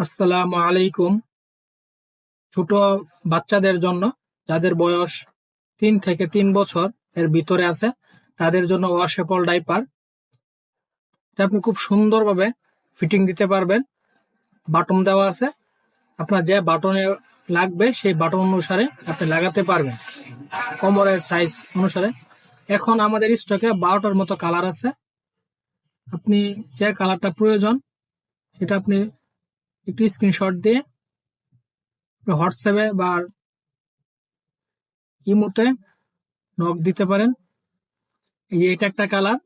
আসসালামু আলাইকুম। ছোট বাচ্চাদের জন্য যাদের বয়স 3 থেকে 3 বছর এর ভিতরে আছে তাদের জন্য ওয়াশেবল ডাইপার। এটা আপনি খুব সুন্দরভাবে ফিটিং দিতে পারবেন। বাটন দেওয়া আছে, আপনার যে বাটনে লাগবে সেই বাটন অনুসারে আপনি লাগাতে পারবেন কোমরের সাইজ অনুসারে। এখন আমাদের স্টকে 12টার মতো কালার আছে। আপনি যে কালারটা প্রয়োজন সেটা আপনি একটু স্ক্রিনশট দিয়ে হোয়াটসঅ্যাপে বা ইমোতে নক দিতে পারেন। এই যে এটা একটা কালার,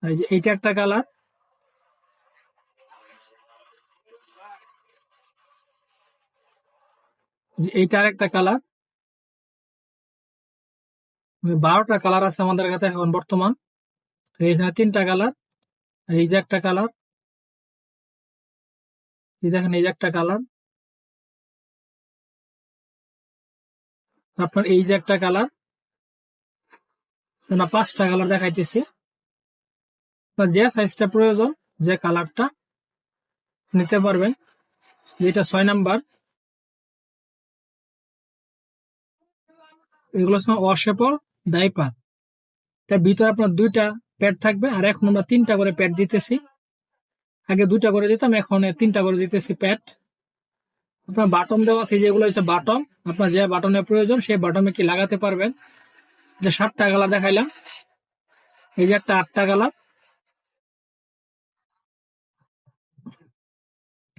আর এই যে এইটা একটা কালার, যে এইটা আরেকটা কালার। 12টা কালার আছে আমাদের কাছে এখন বর্তমান। তো এখানে 3টা কালার, আর এই যে একটা কালার, এই দেখেন এই যে একটা কালার, আপনার এই যে একটা কালার, না 5টা কালার দেখাইতেছি। আপনার যে সাইজটা প্রয়োজন, যে কালারটা নিতে পারবেন। যেটা 6 নাম্বার, এগুলো ওয়াশেবল ডাইপার। এটার ভিতরে আপনার 2টা প্যাড থাকবে, আর এখন আমরা 3টা করে প্যাড দিতেছি। আগে 2টা করে দিতাম, এখন 3টা করে দিতেছি প্যাড। আপনার বাটন দেওয়া আছে, যেগুলো হচ্ছে বাটন, আপনার যে বাটনের প্রয়োজন সেই বাটনে কি লাগাতে পারবেন। যে 7টা কালার দেখাইলাম, এই যে একটা 8টা কালার,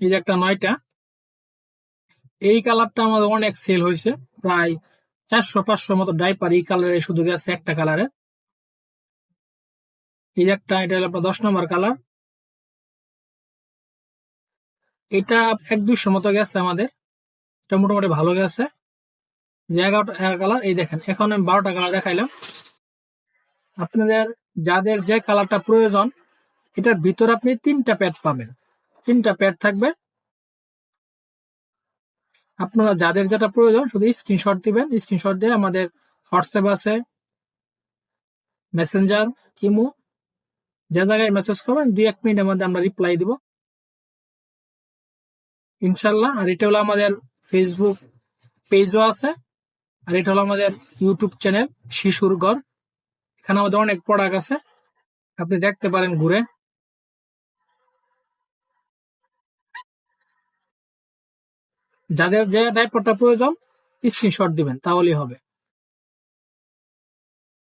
এই যে একটা 9টা। এই কালারটা আমাদের অনেক সেল হয়েছে, প্রায় 400-500 মতো ডাইপার এই কালারে শুধু গেছে একটা কালারে। এই যে একটা, এটা হলো আপনার 10 নম্বর কালার। এটা 1-200 মতো গেছে আমাদের, এটা মোটামুটি ভালো গেছে। যে 11টা কালার, এই দেখেন এখন আমি 12টা কালার দেখাইলাম। আপনাদের যাদের যে কালারটা প্রয়োজন, এটার ভিতরে আপনি 3টা প্যাড পাবেন, 3টা প্যাড থাকবে। আপনারা যাদের যেটা প্রয়োজন শুধু স্ক্রিনশট দিবেন, স্ক্রিনশট দিয়ে আমাদের হোয়াটসঅ্যাপ আছে, মেসেঞ্জার, ইমো, যে জায়গায় মেসেজ করবেন 2-1 মিনিটের মধ্যে আমরা রিপ্লাই দিব ইনশাল্লাহ। আর এটা হলো আমাদের ফেসবুক পেজও আছে, আর এটা হলো আমাদের ইউটিউব চ্যানেল শিশুর ঘর। এখানে আমাদের অনেক প্রোডাক্ট আছে, আপনি দেখতে পারেন ঘুরে। যাদের যে ডাইপারটা প্রয়োজন স্ক্রিনশট দিবেন, তাহলেই হবে।